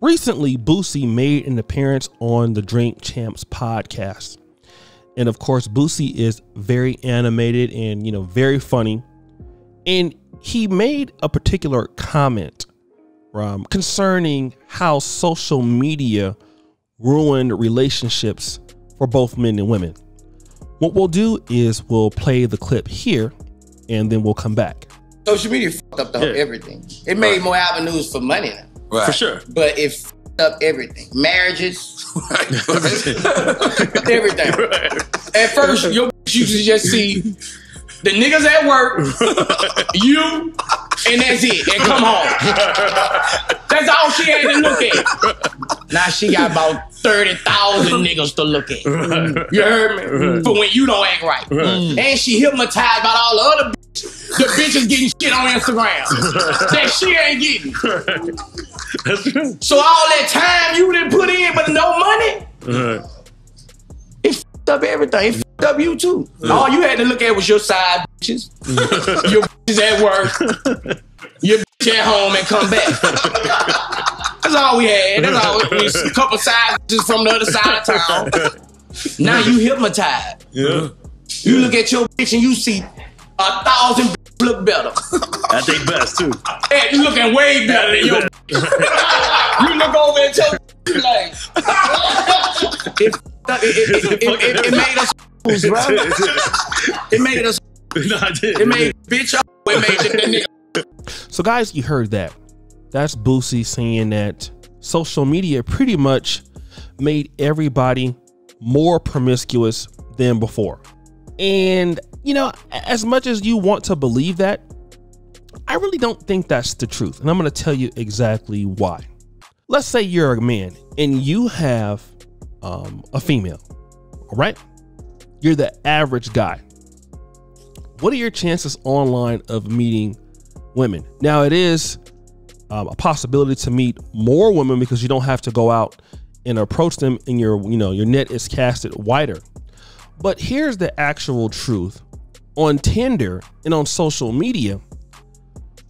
Recently, Boosie made an appearance on the Drink Champs podcast. And of course, Boosie is very animated and, very funny. And he made a particular comment concerning how social media ruined relationships for both men and women. What we'll do is we'll play the clip here and then we'll come back. Social media fucked up everything. It made more avenues for money now. Right. For sure. But it fucked up everything. Marriages. Everything. Right. At first, your bitch used to just see the niggas at work, you, and that's it. And come home. That's all she had to look at. Now she got about 30,000 niggas to look at. You heard me? For when you don't act right. And she hypnotized by all the other bitches. The bitches getting shit on Instagram that she ain't getting. So all that time you didn't put in but no money, it fucked up everything. It fucked up you too. All you had to look at was your side bitches, your bitches at work, your bitch at home and come back. That's all we had. That's all. It was a couple side bitches from the other side of town. Now you hypnotized. Yeah. You look at your bitch and you see 1,000 bitches look better. At their best too. And you looking way better than your bitch. You look over and tell like it made us fools, bro. It made us. It made bitch up. It made the nigga. So guys, you heard that. That's Boosie saying that social media pretty much made everybody more promiscuous than before. And, as much as you want to believe that, I really don't think that's the truth. And I'm going to tell you exactly why. Let's say you're a man and you have a female, all right? You're the average guy. What are your chances online of meeting women? Now, it is a possibility to meet more women because you don't have to go out and approach them and your net is casted wider. But here's the actual truth. On Tinder and on social media,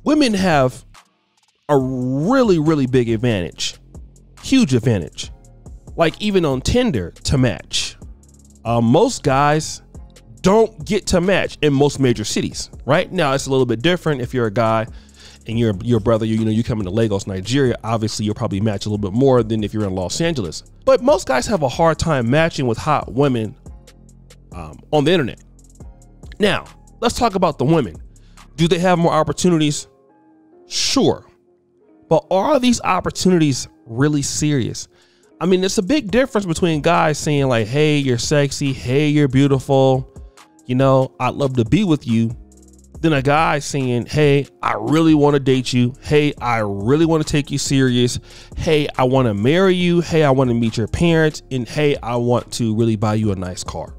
women have a really, really big advantage. Huge advantage. Like even on Tinder to match. Most guys don't get to match in most major cities. Right now, it's a little bit different if you're a guy and your brother, you come into Lagos, Nigeria. Obviously, you'll probably match a little bit more than if you're in Los Angeles. But most guys have a hard time matching with hot women on the internet. Now, let's talk about the women. Do they have more opportunities? Sure. But are these opportunities really serious? I mean, it's a big difference between guys saying like, hey, you're sexy. Hey, you're beautiful. I'd love to be with you. Than a guy saying, hey, I really want to date you. Hey, I really want to take you serious. Hey, I want to marry you. Hey, I want to meet your parents. And hey, I want to really buy you a nice car.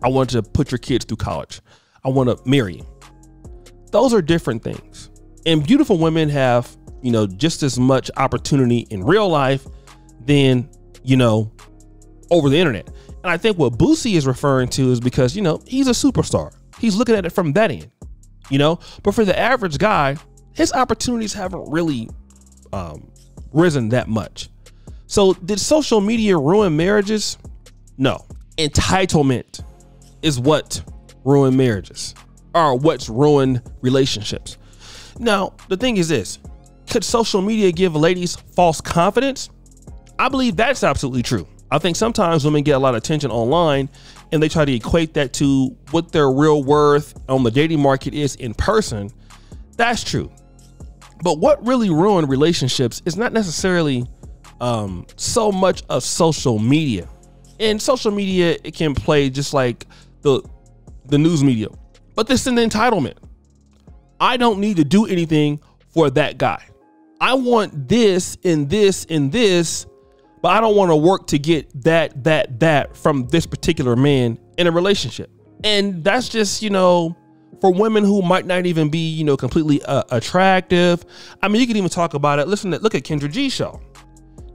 I want to put your kids through college. I want to marry you. Those are different things. And beautiful women have, just as much opportunity in real life than, over the internet. And I think what Boosie is referring to is because, he's a superstar. He's looking at it from that end, but for the average guy, his opportunities haven't really risen that much. So did social media ruin marriages? No. Entitlement is what ruined marriages, or what's ruined relationships. Now, the thing is this, could social media give ladies false confidence? I believe that's absolutely true. I think sometimes women get a lot of attention online and they try to equate that to what their real worth on the dating market is in person. That's true. But what really ruined relationships is not necessarily so much of social media. And social media, it can play just like the news media, but this is an entitlement. I don't need to do anything for that guy. I want this and this and this, but I don't want to work to get that from this particular man in a relationship. And that's just, for women who might not even be, completely attractive. I mean, you can even talk about it. Look at Kendra G show.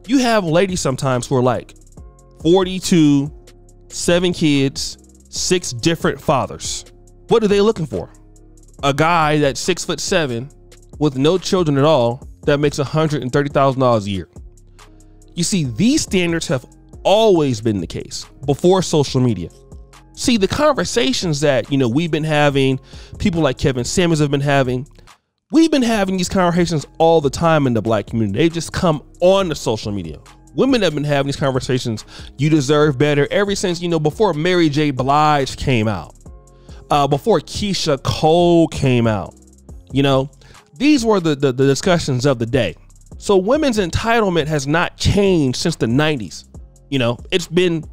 You have ladies sometimes who are like 42, 7 kids, 6 different fathers. What are they looking for? A guy that's 6'7" with no children at all that makes $130,000 a year. You see, these standards have always been the case before social media. See, the conversations that, we've been having, people like Kevin Samuels have been having, we've been having these conversations all the time in the Black community. They've just come on to social media. Women have been having these conversations. You deserve better ever since, before Mary J. Blige came out, before Keisha Cole came out. These were the discussions of the day. So women's entitlement has not changed since the 90s. It's been,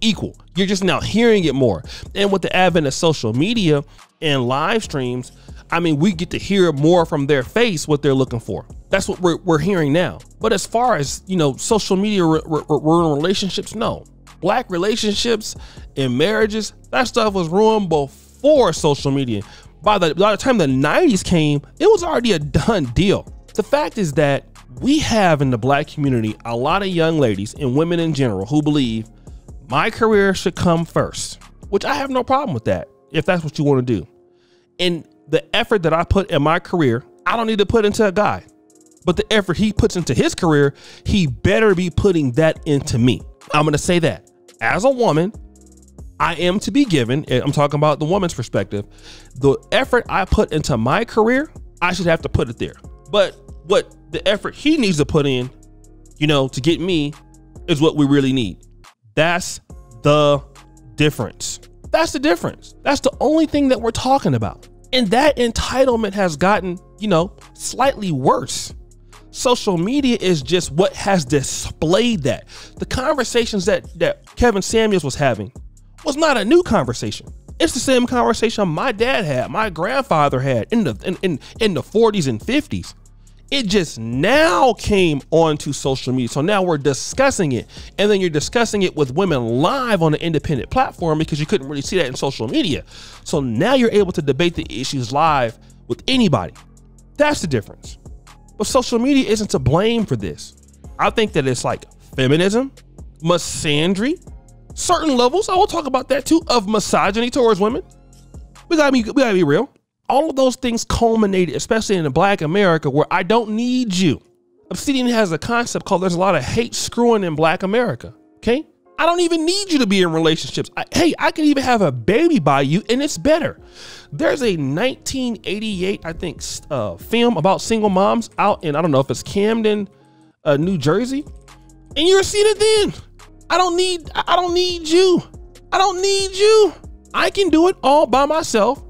equal. You're just now hearing it more. And with the advent of social media and live streams, we get to hear more from their face what they're looking for. That's what we're hearing now. But as far as, social media ruin relationships, no. Black relationships and marriages, that stuff was ruined before social media. By the time the 90s came, it was already a done deal. The fact is that we have in the Black community a lot of young ladies and women in general who believe my career should come first, which I have no problem with that if that's what you want to do. And the effort that I put in my career, I don't need to put into a guy. But the effort he puts into his career, he better be putting that into me. I'm going to say that. As a woman, I am to be given, and I'm talking about the woman's perspective, the effort I put into my career, I should have to put it there. But what the effort he needs to put in, to get me is what we really need. That's the difference. That's the difference. That's the only thing that we're talking about. And that entitlement has gotten, slightly worse. Social media is just what has displayed that. The conversations that Kevin Samuels was having was not a new conversation. It's the same conversation my dad had, my grandfather had in the 40s and 50s. It just now came onto social media. So now we're discussing it. And then you're discussing it with women live on an independent platform because you couldn't really see that in social media. So now you're able to debate the issues live with anybody. That's the difference. But social media isn't to blame for this. I think that it's like feminism, misandry, certain levels, I will talk about that too, of misogyny towards women. We gotta be real. All of those things culminated, especially in the Black America, where I don't need you. Obsidian has a concept called there's a lot of hate screwing in Black America, okay? I don't even need you to be in relationships. I can even have a baby by you and it's better. There's a 1988, I think, film about single moms out in, I don't know if it's Camden, New Jersey. And you're seeing it then. I don't need you. I don't need you. I can do it all by myself.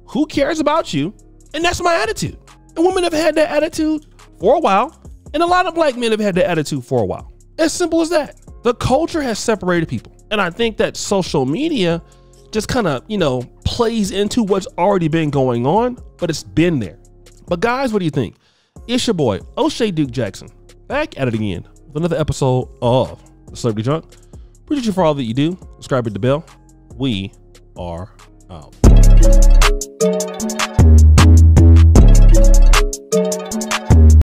Who cares about you? And that's my attitude. And women have had that attitude for a while. And a lot of Black men have had that attitude for a while. As simple as that. The culture has separated people. And I think that social media just kind of, plays into what's already been going on, but it's been there. But guys, what do you think? It's your boy, O'Shea Duke Jackson, back at it again with another episode of The Celebrity Junk. Appreciate you for all that you do. Subscribe, hit the bell. We are out.